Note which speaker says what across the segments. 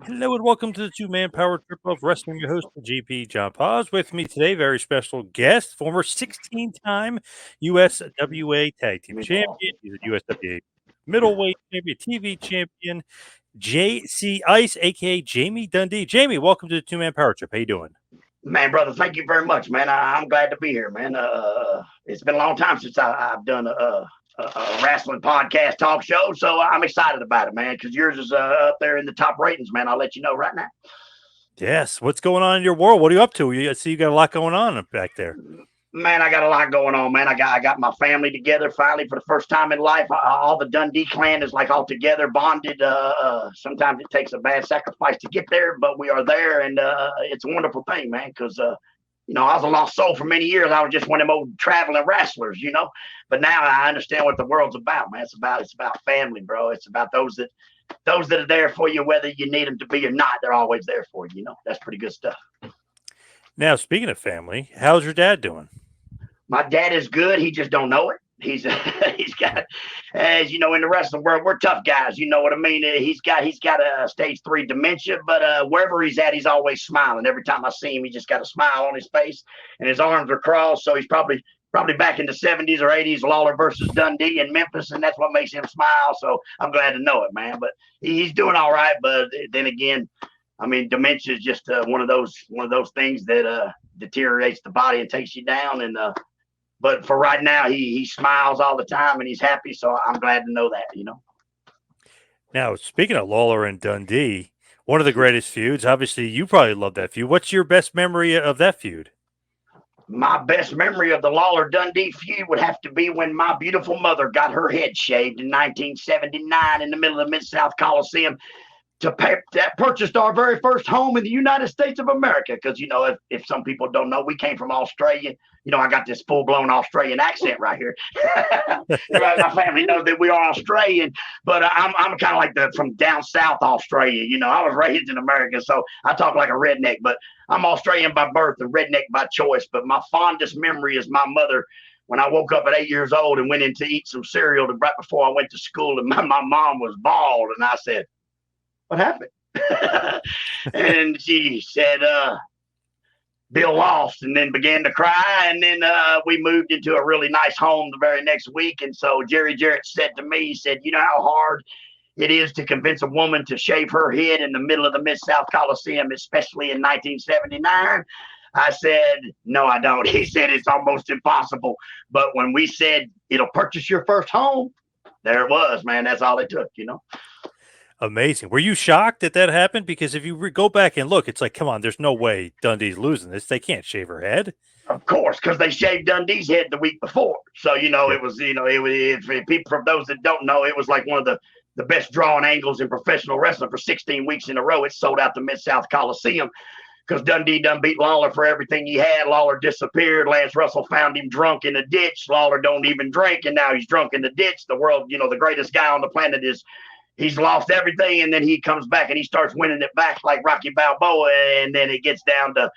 Speaker 1: Hello and welcome to the two-man power trip of wrestling. Your host, GP John Paz. With me today, very special guest, former 16-time USWA Tag Team Champion. He's a USWA Middleweight Champion, TV Champion, JC Ice, aka Jamie Dundee. Jamie, welcome to the two-man power trip. How you doing?
Speaker 2: Man, brother, thank you very much, man. I'm glad to be here, man. It's been a long time since I've done a wrestling podcast talk show, so I'm excited about it, man, because yours is up there in the top ratings, man. I'll let you know right now.
Speaker 1: Yes. What's going on in your world? What are you up to? I see you got a lot going on back there.
Speaker 2: Man, I got a lot going on, man. I got my family together finally for the first time in life. All the Dundee clan is like all together, bonded. Sometimes it takes a bad sacrifice to get there, but we are there, and it's a wonderful thing, man, because I was a lost soul for many years. I was just one of them old traveling wrestlers, But now I understand what the world's about, man. It's about family, bro. It's about those that are there for you, whether you need them to be or not. They're always there for you. That's pretty good stuff.
Speaker 1: Now, speaking of family, how's your dad doing?
Speaker 2: My dad is good. He just don't know it. He's got, as you know, in the wrestling world, we're tough guys. You know what I mean? He's got a stage 3 dementia, but wherever he's at, he's always smiling. Every time I see him, he just got a smile on his face, and his arms are crossed. So he's probably back in the 70s or 80s, Lawler versus Dundee in Memphis, and that's what makes him smile. So I'm glad to know it, man. But he's doing all right. But then again, I mean, dementia is just one of those things that deteriorates the body and takes you down. And but for right now, he smiles all the time and he's happy. So I'm glad to know that,
Speaker 1: Now, speaking of Lawler and Dundee, one of the greatest feuds. Obviously, you probably love that feud. What's your best memory of that feud?
Speaker 2: My best memory of the Lawler Dundee feud would have to be when my beautiful mother got her head shaved in 1979 in the middle of the Mid-South Coliseum that purchased our very first home in the United States of America. Because, if some people don't know, we came from Australia. I got this full-blown Australian accent right here. My family knows that we are Australian, but I'm kind of like from down south Australia. I was raised in America, so I talk like a redneck, but I'm Australian by birth and redneck by choice. But my fondest memory is my mother when I woke up at 8 years old and went in to eat some cereal right before I went to school, and my mom was bald, and I said, "What happened?" And she said, Bill lost, and then began to cry. And then we moved into a really nice home the very next week. And so Jarrett said to me, he said, "You know how hard it is to convince a woman to shave her head in the middle of the Mid-South Coliseum, especially in 1979. I said, "No, I don't." He said, "It's almost impossible." But when we said, "It'll purchase your first home," there it was, man. That's all it took,
Speaker 1: Amazing. Were you shocked that happened? Because if you go back and look, it's like, come on, there's no way Dundee's losing this. They can't shave her head.
Speaker 2: Of course, because they shaved Dundee's head the week before. So, it was, if people, from those that don't know, it was like one of the best drawing angles in professional wrestling for 16 weeks in a row. It sold out the Mid-South Coliseum because Dundee done beat Lawler for everything he had. Lawler disappeared. Lance Russell found him drunk in a ditch. Lawler don't even drink, and now he's drunk in the ditch. The world, the greatest guy on the planet he's lost everything, and then he comes back and he starts winning it back like Rocky Balboa, and then it gets down to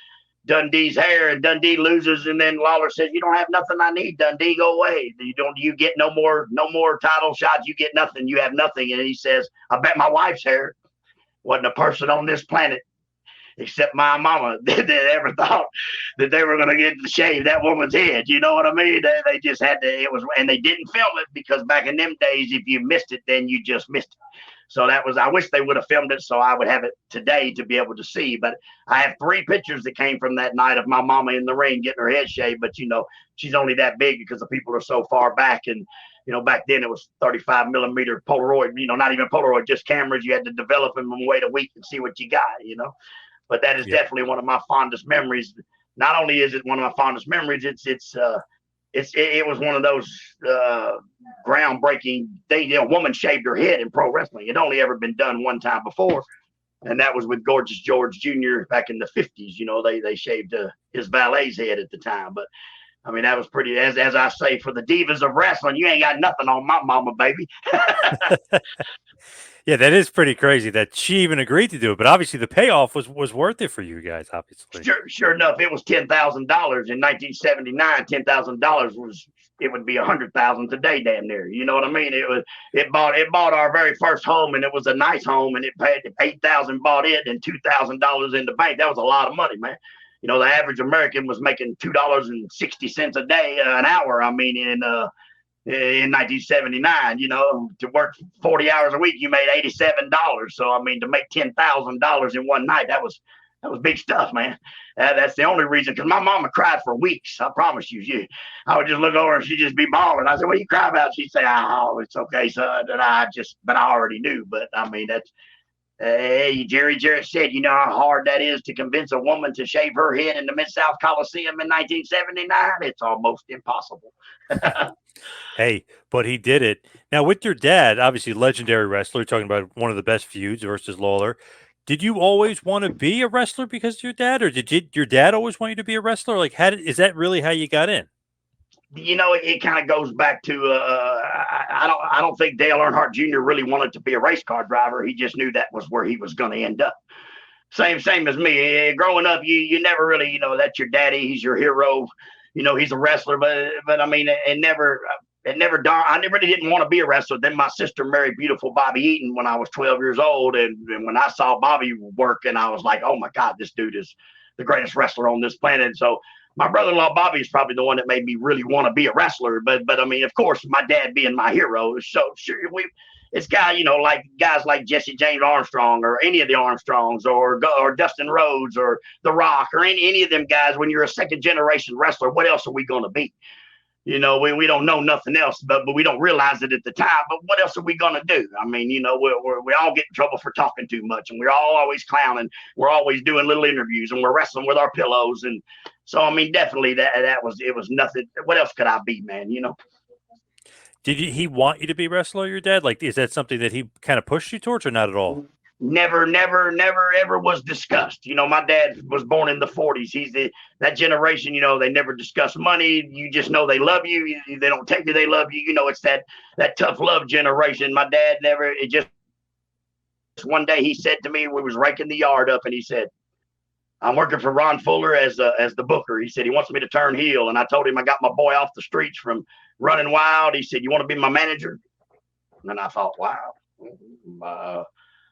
Speaker 2: Dundee's hair, and Dundee loses, and then Lawler says, "You don't have nothing I need, Dundee, go away. You get no more title shots, you get nothing, you have nothing." And he says, "I bet my wife's hair wasn't a person on this planet except my mama that ever thought that they were going to get to shave that woman's head." You know what I mean? They just had to, and they didn't film it because back in them days, if you missed it, then you just missed it. So I wish they would have filmed it so I would have it today to be able to see. But I have 3 pictures that came from that night of my mama in the ring getting her head shaved. But, she's only that big because the people are so far back. And, back then it was 35 millimeter Polaroid, not even Polaroid, just cameras. You had to develop them and wait a week and see what you got, But that is definitely one of my fondest memories. Not only is it one of my fondest memories, it was one of those groundbreaking things. A woman shaved her head in pro wrestling. It only ever been done one time before, and that was with Gorgeous George Jr. back in the 50s. They shaved his valet's head at the time. But I mean, that was pretty. As I say, for the divas of wrestling, you ain't got nothing on my mama, baby.
Speaker 1: Yeah, that is pretty crazy that she even agreed to do it. But obviously, the payoff was worth it for you guys. Obviously,
Speaker 2: sure enough, it was $10,000 in 1979. $10,000 was it would be 100,000 today, damn near. You know what I mean? It bought our very first home, and it was a nice home, and it paid 8,000 bought it and $2,000 in the bank. That was a lot of money, man. You know, the average American was making $2.60 a day, an hour. I mean, in 1979, you know, to work 40 hours a week, you made $87. So, I mean, to make $10,000 in one night, that was big stuff, man. That's the only reason, because my mama cried for weeks. I promise you. I would just look over and she'd just be bawling. I said, "What are you crying about?" She'd say, "Oh, it's okay, son." And but I already knew. But I mean, that's, hey, Jarrett said, you know how hard that is to convince a woman to shave her head in the Mid-South Coliseum in 1979? It's almost impossible.
Speaker 1: Hey, but he did it. Now, with your dad, obviously legendary wrestler, talking about one of the best feuds versus Lawler. Did you always want to be a wrestler because of your dad, or did your dad always want you to be a wrestler? Like, is that really how you got in?
Speaker 2: You know, it kind of goes back to I don't think Dale Earnhardt Jr. really wanted to be a race car driver. He just knew that was where he was going to end up. Same as me. Growing up, you never really, you know, that's your daddy. He's your hero. You know, he's a wrestler, but I mean, it never dawned. I really didn't want to be a wrestler. Then my sister married beautiful Bobby Eaton when I was 12 years old, and when I saw Bobby work, and I was like, oh my God, this dude is the greatest wrestler on this planet. So my brother-in-law Bobby is probably the one that made me really want to be a wrestler. But I mean, of course, my dad being my hero. So sure, it's guys, you know, like guys like Jesse James Armstrong or any of the Armstrongs or Dustin Rhodes or The Rock or any of them guys. When you're a second generation wrestler, what else are we going to be? You know, we don't know nothing else, but we don't realize it at the time. But what else are we going to do? I mean, you know, we all get in trouble for talking too much, and we're all always clowning. We're always doing little interviews, and we're wrestling with our pillows. And so, I mean, definitely it was nothing. What else could I be, man? You know?
Speaker 1: Did he want you to be a wrestler, your dad? Like, is that something that he kind of pushed you towards, or not at all?
Speaker 2: Never ever was discussed. You know, my dad was born in the 40s. He's that generation, you know, they never discuss money. You just know they love you. They don't tell you they love you. You know, it's that tough love generation. My dad one day he said to me, we was raking the yard up, and he said, "I'm working for Ron Fuller as the booker." He said he wants me to turn heel. And I told him I got my boy off the streets from running wild. He said, "You want to be my manager?" And I thought, wow,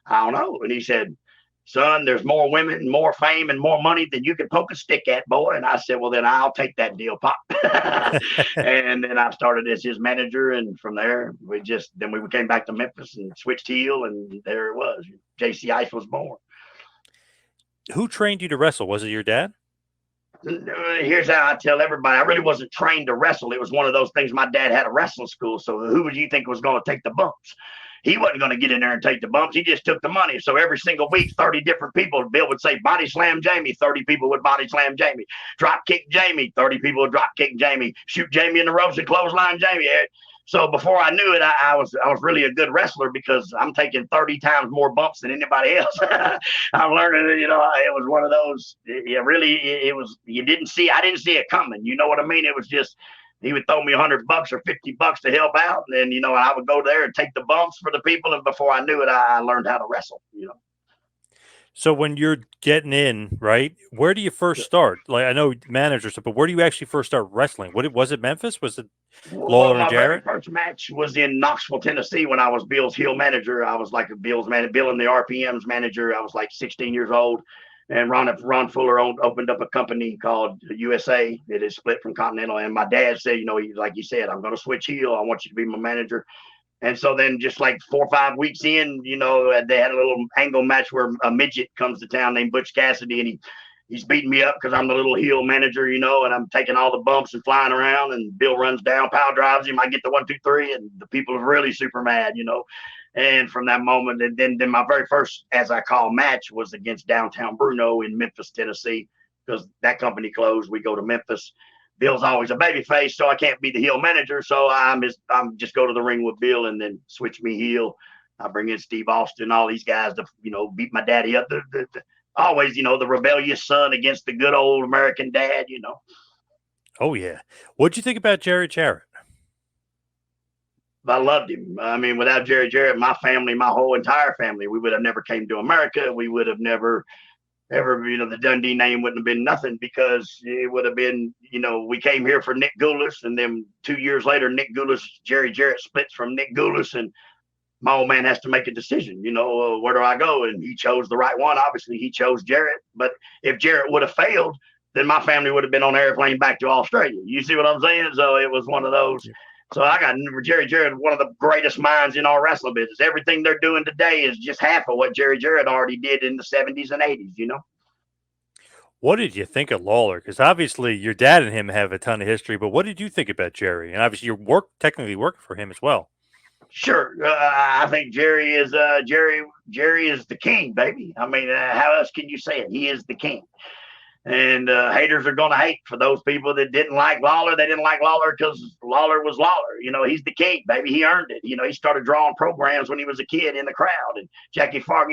Speaker 2: I don't know. And he said, "Son, there's more women, more fame, and more money than you can poke a stick at, boy." And I said, "Well, then I'll take that deal, Pop." And then I started as his manager. And from there, we came back to Memphis and switched heel. And there it was. JC Ice was born.
Speaker 1: Who trained you to wrestle? Was it your dad?
Speaker 2: Here's how I tell everybody. I really wasn't trained to wrestle. It was one of those things. My dad had a wrestling school. So who would you think was going to take the bumps? He wasn't going to get in there and take the bumps. He just took the money. So every single week, 30 different people. Bill would say, "Body slam Jamie." 30 people would body slam Jamie. Drop kick Jamie. 30 people would drop kick Jamie. Shoot Jamie in the ropes and clothesline Jamie. So before I knew it, I was really a good wrestler because I'm taking 30 times more bumps than anybody else. I'm learning, you know, it was one of those. It was. I didn't see it coming. You know what I mean? It was just. He would throw me $100 or $50 to help out. And then, you know, I would go there and take the bumps for the people. And before I knew it, I learned how to wrestle, you know.
Speaker 1: So when you're getting in, right, where do you first start? Like, I know manager stuff, but where do you actually first start wrestling? Was it Memphis? Was it Lawler and Jarrett?
Speaker 2: My very first match was in Knoxville, Tennessee, when I was Bill's heel manager. I was like Bill's man, Bill and the RPM's manager. I was like 16 years old. And Ron Fuller opened up a company called USA. It is split from Continental. And my dad said, you know, like you said, "I'm going to switch heel. I want you to be my manager." And so then just like 4 or 5 weeks in, you know, they had a little angle match where a midget comes to town named Butch Cassidy. And he's beating me up because I'm the little heel manager, you know, and I'm taking all the bumps and flying around. And Bill runs down, power drives him. I get the 1, 2, 3. And the people are really super mad, you know. And from that moment, and then my very first, as I call, match was against Downtown Bruno in Memphis, Tennessee, because that company closed. We go to Memphis. Bill's always a baby face, so I can't be the heel manager. So I'm just go to the ring with Bill and then switch me heel. I bring in Steve Austin, all these guys to, you know, beat my daddy up. Always, you know, the rebellious son against the good old American dad, you know.
Speaker 1: Oh, yeah. What'd you think about Jarrett?
Speaker 2: I loved him. I mean, without Jarrett, my family, my whole entire family, we would have never came to America. We would have never the Dundee name wouldn't have been nothing, because it would have been, we came here for Nick Goulas, and then 2 years later, Jerry Jarrett splits from Nick Goulas, and my old man has to make a decision, where do I go? And he chose the right one. Obviously, he chose Jarrett. But if Jarrett would have failed, then my family would have been on an airplane back to Australia. You see what I'm saying? So it was one of those. So I got Jerry Jarrett, one of the greatest minds in our wrestling business. Everything they're doing today is just half of what Jerry Jarrett already did in the 70s and 80s,
Speaker 1: What did you think of Lawler? Because obviously your dad and him have a ton of history, but what did you think about Jerry? And obviously you're technically working for him as well.
Speaker 2: Sure. I think Jerry is the king, baby. I mean, how else can you say it? He is the king. And haters are going to hate. For those people that didn't like Lawler, they didn't like Lawler because Lawler was Lawler. He's the king, baby. He earned it. He started drawing programs when he was a kid in the crowd. And Jackie Farr,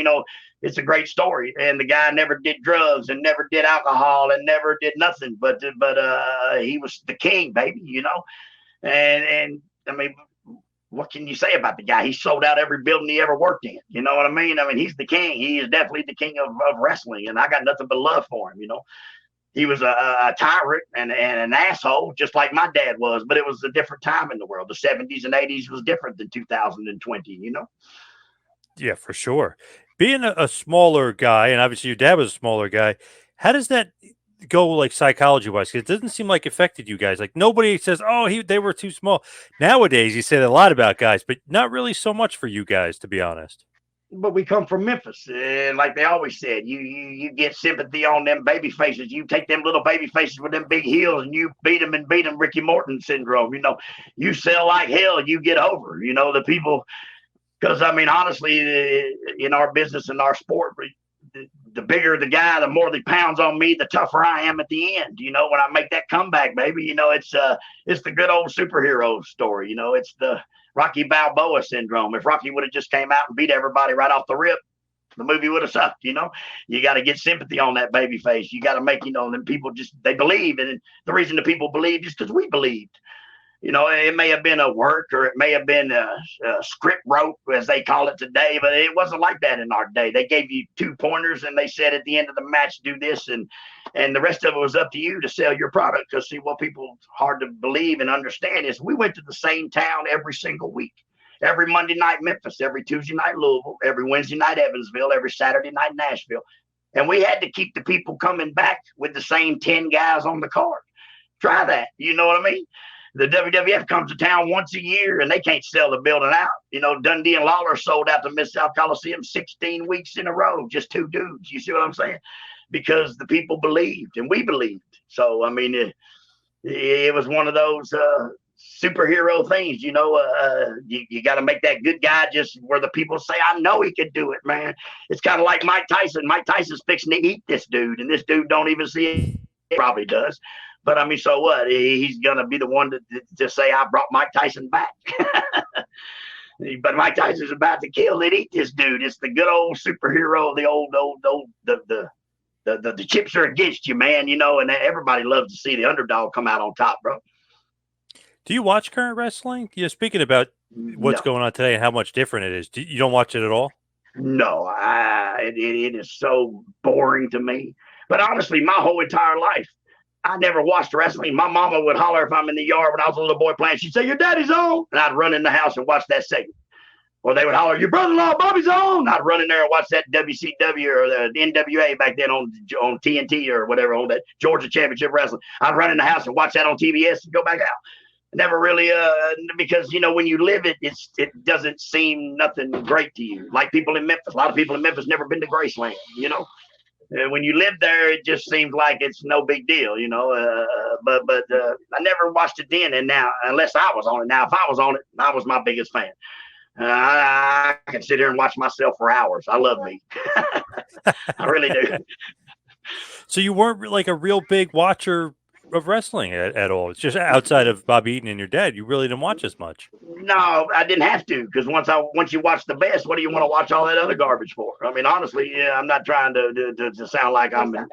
Speaker 2: it's a great story. And the guy never did drugs and never did alcohol and never did nothing. But he was the king, baby, And I mean, what can you say about the guy? He sold out every building he ever worked in. You know what I mean? I mean, he's the king. He is definitely the king of wrestling, and I got nothing but love for him. He was a tyrant and an asshole, just like my dad was, but it was a different time in the world. The 70s and 80s was different than 2020,
Speaker 1: Yeah, for sure. Being a smaller guy, and obviously your dad was a smaller guy, how does that go, like, psychology wise? Because it doesn't seem like it affected you guys. Like, nobody says, oh, they were too small. Nowadays you say that a lot about guys, but not really so much for you guys, to be honest.
Speaker 2: But we come from Memphis, and like they always said, you get sympathy on them baby faces. You take them little baby faces with them big heels, and you beat them, Ricky Morton syndrome. You sell like hell, you get over. The people, because I mean, honestly, in our business and our sport, the bigger the guy, the more the pounds on me, the tougher I am at the end. When I make that comeback, baby, it's the good old superhero story. It's the Rocky Balboa syndrome. If Rocky would have just came out and beat everybody right off the rip, the movie would have sucked. You got to get sympathy on that baby face. You got to make, then people they believe. And the reason the people believed is because we believed. It may have been a work, or it may have been a script wrote, as they call it today, but it wasn't like that in our day. They gave you 2 pointers, and they said at the end of the match, do this, and the rest of it was up to you to sell your product. Because see, what people hard to believe and understand is we went to the same town every single week. Every Monday night, Memphis. Every Tuesday night, Louisville. Every Wednesday night, Evansville. Every Saturday night, Nashville. And we had to keep the people coming back with the same 10 guys on the card. Try that. You know what I mean? The WWF comes to town once a year, and they can't sell the building out. Dundee and Lawler sold out the Mid-South Coliseum 16 weeks in a row, just 2 dudes. You see what I'm saying? Because the people believed, and we believed. So, I mean, it was one of those superhero things, you got to make that good guy just where the people say, I know he could do it, man. It's kind of like Mike Tyson. Mike Tyson's fixing to eat this dude, and this dude don't even see it. He probably does. But, I mean, so what? He's going to be the one to say, I brought Mike Tyson back. But Mike Tyson's about to kill and eat this dude. It's the good old superhero, the chips are against you, man, and everybody loves to see the underdog come out on top, bro.
Speaker 1: Do you watch current wrestling? Speaking about what's going on today and how much different it is, you don't watch it at all?
Speaker 2: No, it is so boring to me. But honestly, my whole entire life, I never watched wrestling. My mama would holler if I'm in the yard when I was a little boy playing. She'd say, your daddy's on. And I'd run in the house and watch that segment. Or they would holler, your brother-in-law, Bobby's on. I'd run in there and watch that WCW or the NWA back then on TNT or whatever, on that Georgia Championship Wrestling. I'd run in the house and watch that on TBS and go back out. Never really, because, when you live it, it doesn't seem nothing great to you. Like people in Memphis. A lot of people in Memphis never been to Graceland, When you live there, it just seems like it's no big deal, but I never watched it then and now, unless I was on it. Now, if I was on it, I was my biggest fan. I can sit here and watch myself for hours. I love me. I really do.
Speaker 1: So you weren't like a real big watcher of wrestling at all? It's just outside of Bobby Eaton and your dad, you really didn't watch as much?
Speaker 2: No, I didn't have to, because once you watch the best, what do you want to watch all that other garbage for? I mean, honestly, I'm not trying to sound like I'm an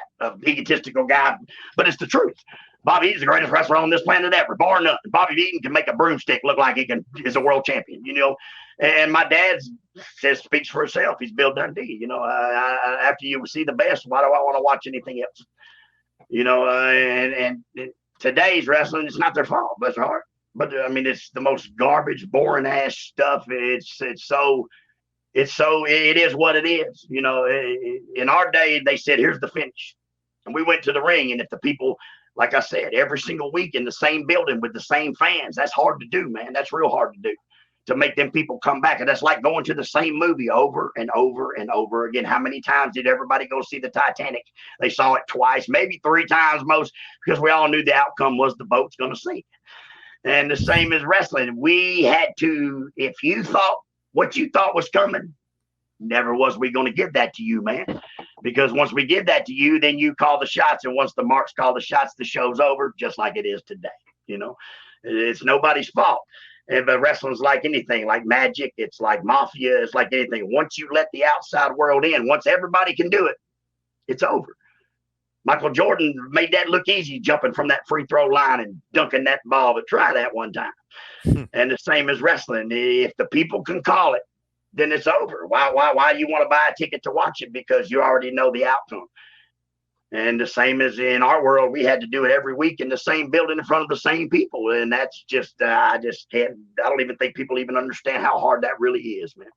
Speaker 2: egotistical guy, but it's the truth. Bobby Eaton's the greatest wrestler on this planet ever, bar none. Bobby Eaton can make a broomstick look like he is a world champion, And my dad says speaks for himself. He's Bill Dundee. You know, after you see the best, why do I want to watch anything else? You know, and today's wrestling, it's not their fault. Bless their heart. But I mean, it's the most garbage, boring ass stuff. It is what it is. You know, in our day, they said, here's the finish. And we went to the ring. And if the people, like I said, every single week in the same building with the same fans, that's hard to do, man. That's real hard to do, to make them people come back. And that's like going to the same movie over and over and over again. How many times did everybody go see the Titanic? They saw it twice, maybe 3 times most, because we all knew the outcome was the boat's going to sink. And the same as wrestling. We had to, if you thought what you thought was coming, never was we going to give that to you, man. Because once we give that to you, then you call the shots. And once the marks call the shots, the show's over, just like it is today. You know, it's nobody's fault. But wrestling's like anything, like magic. It's like mafia. It's like anything. Once you let the outside world in, once everybody can do it, it's over. Michael Jordan made that look easy, jumping from that free throw line and dunking that ball. But try that one time. And the same as wrestling. If the people can call it, then it's over. Why do you want to buy a ticket to watch it? Because you already know the outcome. And the same as in our world, we had to do it every week in the same building in front of the same people. And that's just, I don't even think people even understand how hard that really is, man.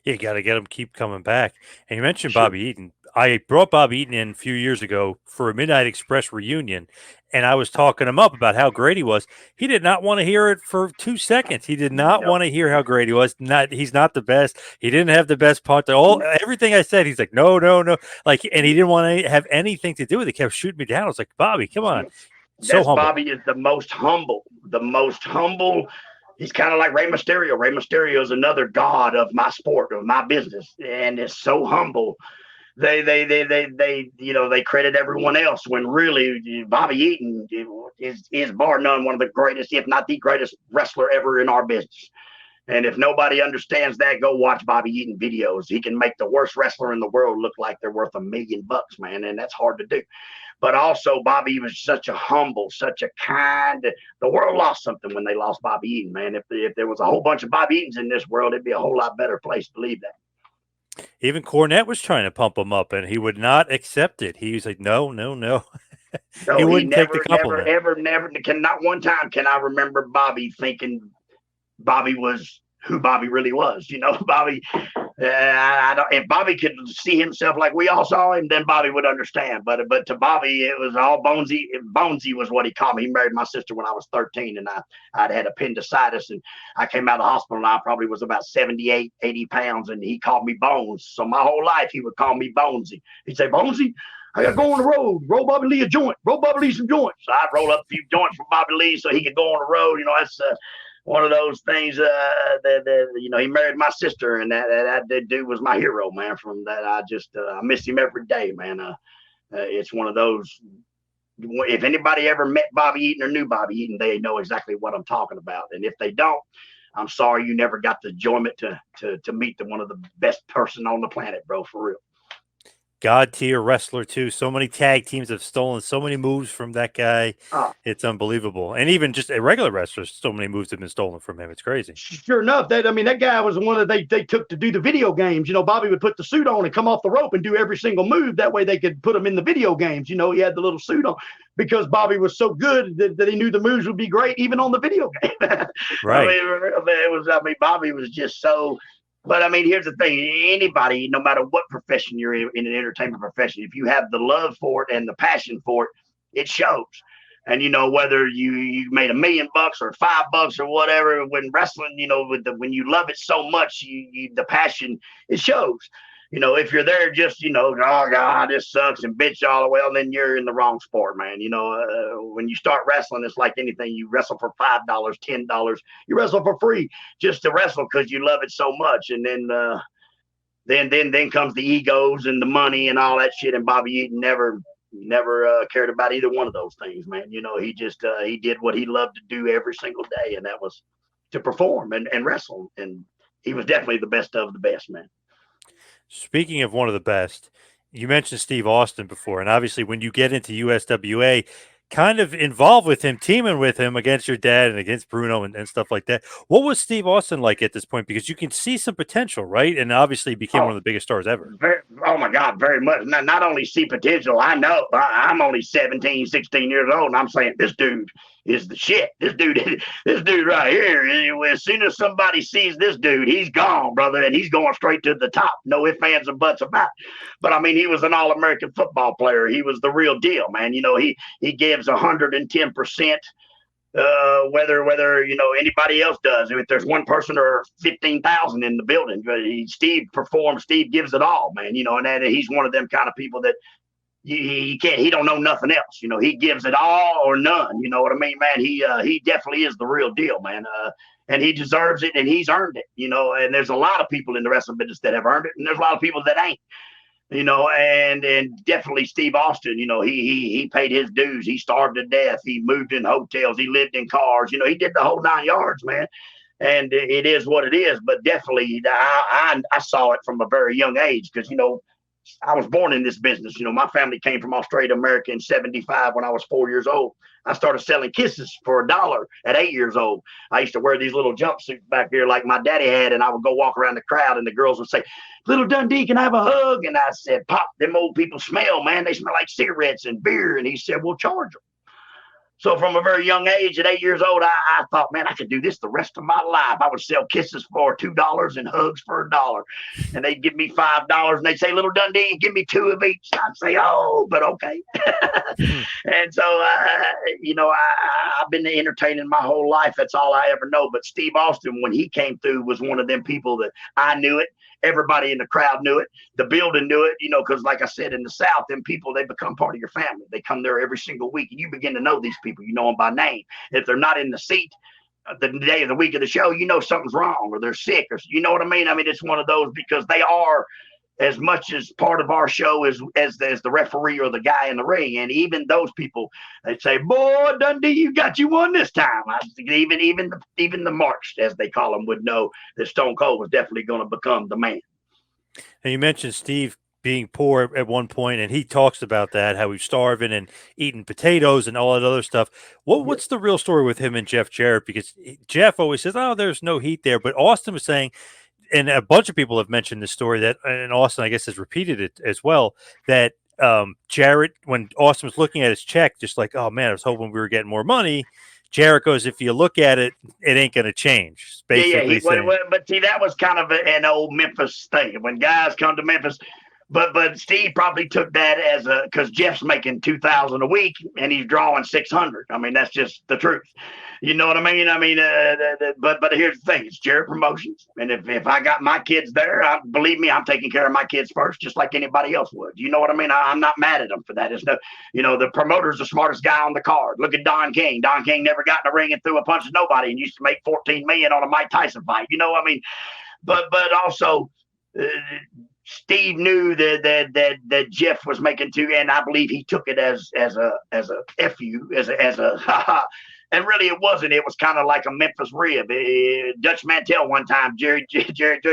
Speaker 1: You got to get them keep coming back. And you mentioned Bobby Eaton. I brought Bobby Eaton in a few years ago for a Midnight Express reunion, and I was talking him up about how great he was. He did not want to hear it for 2 seconds. He did not want to hear how great he was. He's not the best. He didn't have the best part. Everything I said, he's like, no. Like, and he didn't want to have anything to do with it. He kept shooting me down. I was like, Bobby, come on. So humble.
Speaker 2: Bobby is the most humble. He's kind of like Rey Mysterio. Rey Mysterio is another god of my sport, of my business, and is so humble. They credit everyone else when really Bobby Eaton is bar none one of the greatest, if not the greatest wrestler ever in our business. And if nobody understands that, go watch Bobby Eaton videos. He can make the worst wrestler in the world look like they're worth $1 million, man, and that's hard to do. But also, Bobby was such a humble, such a kind. The world lost something when they lost Bobby Eaton, man. If there was a whole bunch of Bobby Eatons in this world, it'd be a whole lot better place. Believe that.
Speaker 1: Even Cornette was trying to pump him up, and he would not accept it. He was like, no. He wouldn't take the compliment.
Speaker 2: Never. Not one time can I remember Bobby thinking Bobby was who Bobby really was. You know, Bobby. If Bobby could see himself like we all saw him, then Bobby would understand. But to Bobby, it was all Bonesy. Bonesy was what he called me. He married my sister when I was 13, and I'd had appendicitis, and I came out of the hospital, and I probably was about 78, 80 pounds, and he called me Bones. So my whole life, he would call me Bonesy. He'd say, Bonesy, I got to go on the road. Roll Bobby Lee a joint. Roll Bobby Lee some joints. So I'd roll up a few joints for Bobby Lee so he could go on the road. You know, that's one of those things he married my sister, and that dude was my hero, man. From that, I miss him every day, man. It's one of those, if anybody ever met Bobby Eaton or knew Bobby Eaton, they know exactly what I'm talking about. And if they don't, I'm sorry you never got the enjoyment to meet one of the best person on the planet, bro, for real.
Speaker 1: God tier wrestler too. So many tag teams have stolen so many moves from that guy. It's unbelievable. And even just a regular wrestler, so many moves have been stolen from him. It's crazy.
Speaker 3: Sure enough, that guy was the one that they took to do the video games. You know, Bobby would put the suit on and come off the rope and do every single move. That way they could put him in the video games. You know, he had the little suit on because Bobby was so good that he knew the moves would be great even on the video game.
Speaker 1: Right.
Speaker 2: Bobby was just so. But I mean, here's the thing: anybody, no matter what profession you're in an entertainment profession, if you have the love for it and the passion for it, it shows. And you know, whether you made $1 million or $5 or whatever, when wrestling, you know, when you love it so much, the passion, it shows. You know, if you're there just, you know, oh God, this sucks and bitch all the way, well, then you're in the wrong sport, man. You know, when you start wrestling, it's like anything. You wrestle for $5, $10. You wrestle for free just to wrestle because you love it so much. And then comes the egos and the money and all that shit. And Bobby Eaton never cared about either one of those things, man. You know, he just he did what he loved to do every single day, and that was to perform and wrestle. And he was definitely the best of the best, man.
Speaker 1: Speaking of one of the best, you mentioned Steve Austin before, and obviously when you get into USWA, kind of involved with him, teaming with him against your dad and against Bruno and stuff like that. What was Steve Austin like at this point? Because you can see some potential, right? And obviously he became one of the biggest stars ever.
Speaker 2: Oh my God, very much. Not only see potential, I know. I'm only 17, 16 years old, and I'm saying this dude is the shit. This dude right here. As soon as somebody sees this dude, he's gone, brother, and he's going straight to the top. No ifs, ands, and buts about it. But I mean, he was an All-American football player. He was the real deal, man. You know, he gives 110%. Whether anybody else does. If there's one person or 15,000 in the building, Steve performs. Steve gives it all, man. You know, and he's one of them kind of people that he can't. He don't know nothing else. You know, he gives it all or none. You know what I mean, man? He definitely is the real deal, man. And he deserves it, and he's earned it. You know, and there's a lot of people in the wrestling business that have earned it, and there's a lot of people that ain't. You know, and definitely Steve Austin, you know, he paid his dues. He starved to death. He moved in hotels. He lived in cars. You know, he did the whole 9 yards, man. And it is what it is. But definitely, I saw it from a very young age because, you know, I was born in this business. You know, my family came from Australia, America in 75 when I was 4 years old. I started selling kisses for $1 at 8 years old. I used to wear these little jumpsuits back here like my daddy had, and I would go walk around the crowd, and the girls would say, "Little Dundee, can I have a hug?" And I said, "Pop, them old people smell, man. They smell like cigarettes and beer." And he said, "We'll charge them." So from a very young age, at 8 years old, I thought, man, I could do this the rest of my life. I would sell kisses for $2 and hugs for $1. And they'd give me $5, and they'd say, "Little Dundee, give me 2 of each." I'd say, "Oh, but okay." And so, you know, I've been entertaining my whole life. That's all I ever know. But Steve Austin, when he came through, was one of them people that I knew it. Everybody in the crowd knew it. The building knew it, you know, because like I said, in the South, them people, they become part of your family. They come there every single week, and you begin to know these people. You know them by name. If they're not in the seat the day of the week of the show, you know something's wrong, or they're sick, or you know what I mean? I mean, it's one of those because they are as much as part of our show as the referee or the guy in the ring. And even those people, they say, "Boy, Dundee, you got you one this time." Even the marks, as they call them, would know that Stone Cold was definitely going to become the man.
Speaker 1: And you mentioned Steve being poor at one point, and he talks about that, how he's starving and eating potatoes and all that other stuff. What's the real story with him and Jeff Jarrett? Because Jeff always says, "Oh, there's no heat there," but Austin was saying, and a bunch of people have mentioned this story, that, and Austin, I guess, has repeated it as well, that Jarrett, when Austin was looking at his check, just like, "Oh man, I was hoping we were getting more money," Jarrett goes, "If you look at it, it ain't going to change." Basically,
Speaker 2: but see, that was kind of an old Memphis thing. When guys come to Memphis, but Steve probably took that as because Jeff's making $2,000 a week and he's drawing 600. I mean, that's just the truth. You know what I mean? I mean, but here's the thing: it's Jarrett Promotions, and if I got my kids there, believe me, I'm taking care of my kids first, just like anybody else would. You know what I mean? I'm not mad at them for that. It's no, you know, the promoter's the smartest guy on the card. Look at Don King. Don King never got in the ring and threw a punch at nobody, and used to make $14 million on a Mike Tyson fight. You know what I mean? But also. Steve knew that Jeff was making too, and I believe he took it as a fu, as a and really it wasn't. It was kind of like a Memphis rib. Dutch Mantel one time, Jerry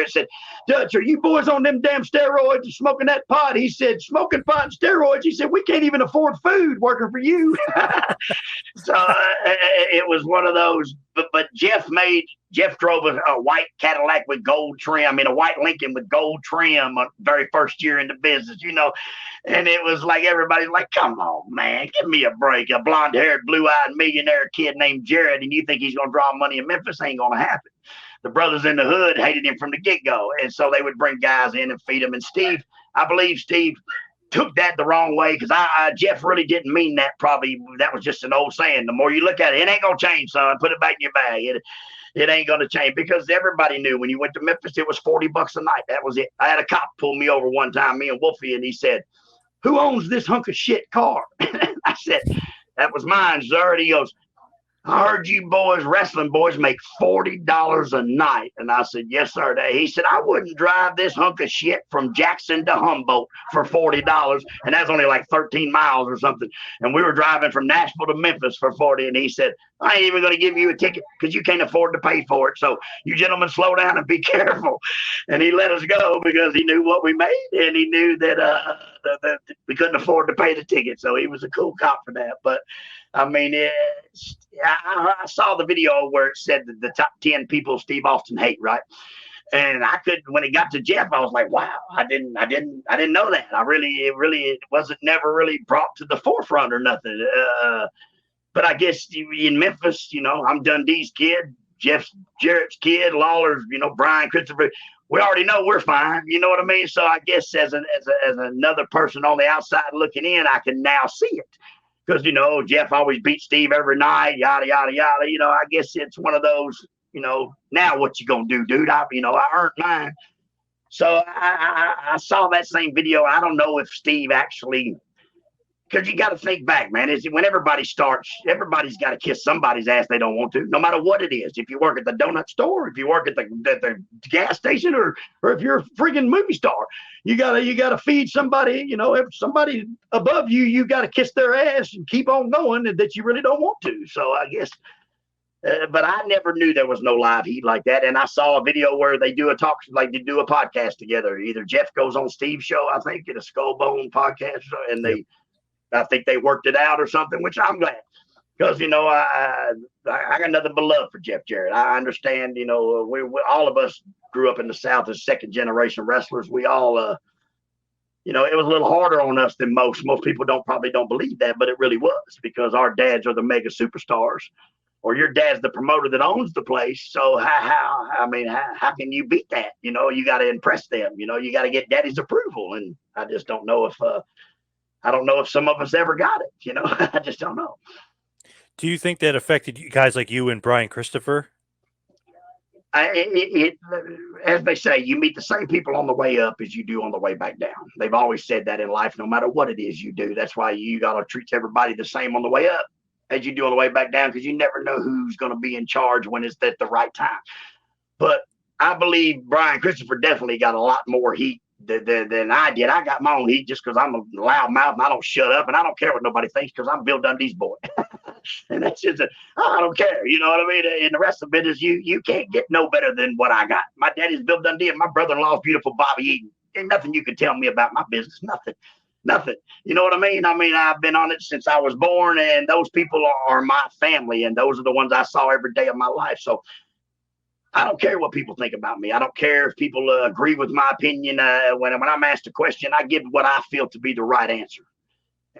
Speaker 2: said, "Dutch, are you boys on them damn steroids and smoking that pot?" He said, "Smoking pot and steroids." He said, "We can't even afford food working for you." So it was one of those. But Jeff drove a white Cadillac with gold trim. I mean, a white Lincoln with gold trim very first year in the business, you know. And it was like everybody's like, "Come on, man, give me a break." A blonde-haired, blue-eyed millionaire kid named Jarrett, and you think he's going to draw money in Memphis? Ain't going to happen. The brothers in the hood hated him from the get-go, and so they would bring guys in and feed him. And Steve, I believe Steve took that the wrong way because Jeff really didn't mean that. Probably that was just an old saying. The more you look at it, it ain't gonna change, son. Put it back in your bag. It ain't gonna change because everybody knew when you went to Memphis, it was $40 a night. That was it. I had a cop pull me over one time, me and Wolfie, and he said, "Who owns this hunk of shit car?" I said, "That was mine, sir." And he goes, "I heard you boys, wrestling boys, make $40 a night." And I said, "Yes, sir." He said, "I wouldn't drive this hunk of shit from Jackson to Humboldt for $40. And that's only like 13 miles or something. And we were driving from Nashville to Memphis for 40. And he said, "I ain't even going to give you a ticket because you can't afford to pay for it. So you gentlemen slow down and be careful." And he let us go because he knew what we made. And he knew that we couldn't afford to pay the ticket. So he was a cool cop for that. But I mean, I saw the video where it said that the top 10 people Steve Austin hate, right? And I could, when it got to Jeff, I was like, wow, I didn't know that. It wasn't never really brought to the forefront or nothing. But I guess in Memphis, I'm Dundee's kid, Jarrett's kid, Lawler's, Brian, Christopher. We already know we're fine. You know what I mean? So I guess as another person on the outside looking in, I can now see it. Because, Jeff always beat Steve every night, yada, yada, yada. I guess it's one of those, now what you going to do, dude? I earned mine. So I saw that same video. I don't know if Steve actually, because you got to think back, man. Is when everybody starts, everybody's got to kiss somebody's ass they don't want to, no matter what it is. If you work at the donut store, if you work at the gas station, or if you're a freaking movie star, you gotta feed somebody. If somebody above you, you got to kiss their ass and keep on going that you really don't want to. So I guess. But I never knew there was no live heat like that. And I saw a video where they do a podcast together. Either Jeff goes on Steve's show, I think, at a Skull Bone podcast, and I think they worked it out or something, which I'm glad. Because, I got nothing but love for Jeff Jarrett. I understand, we all of us grew up in the South as second generation wrestlers. We all, it was a little harder on us than most. Most people probably don't believe that, but it really was, because our dads are the mega superstars. Or your dad's the promoter that owns the place. So how can you beat that? You got to impress them. You got to get daddy's approval. And I just don't know if some of us ever got it. I just don't know.
Speaker 1: Do you think that affected you guys like you and Brian Christopher?
Speaker 2: As they say, you meet the same people on the way up as you do on the way back down. They've always said that in life, no matter what it is you do. That's why you got to treat everybody the same on the way up as you do on the way back down, because you never know who's going to be in charge when it's at the right time. But I believe Brian Christopher definitely got a lot more heat than I did. I got my own heat just because I'm a loud mouth and I don't shut up and I don't care what nobody thinks, because I'm Bill Dundee's boy. And that's just I don't care. You know what I mean? And the rest of it is you can't get no better than what I got. My daddy's Bill Dundee and my brother-in-law's beautiful Bobby Eaton. Ain't nothing you can tell me about my business. Nothing. You know what I mean? I've been on it since I was born, and those people are my family, and those are the ones I saw every day of my life. So I don't care what people think about me. I don't care if people agree with my opinion. When I'm asked a question, I give what I feel to be the right answer.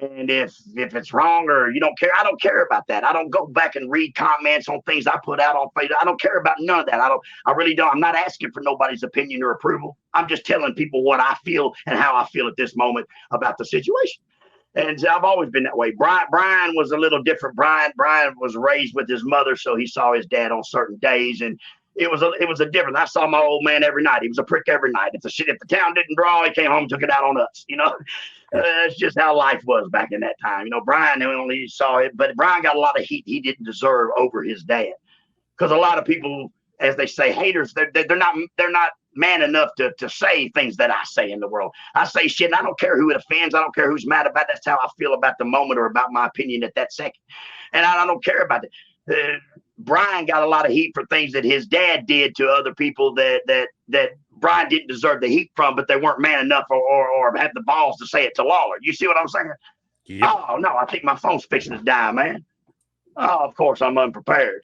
Speaker 2: And if it's wrong or you don't care, I don't care about that. I don't go back and read comments on things I put out on Facebook. I don't care about none of that. I really don't. I'm not asking for nobody's opinion or approval. I'm just telling people what I feel and how I feel at this moment about the situation. And I've always been that way. Brian was a little different. Brian was raised with his mother, so he saw his dad on certain days, and it was a different. I saw my old man every night. He was a prick every night. If the town didn't draw, he came home and took it out on us. That's just how life was back in that time. Brian only saw it, but Brian got a lot of heat he didn't deserve over his dad, because a lot of people, as they say, haters, they're not man enough to say things that I say in the world. I say shit, and I don't care who it offends. I don't care who's mad about it. That's how I feel about the moment or about my opinion at that second, and I don't care about it. Brian got a lot of heat for things that his dad did to other people that Brian didn't deserve the heat from, but they weren't man enough or had the balls to say it to Lawler. You see what I'm saying? Yep. Oh, no, I think my phone's fixing to die, man. Oh, of course, I'm unprepared.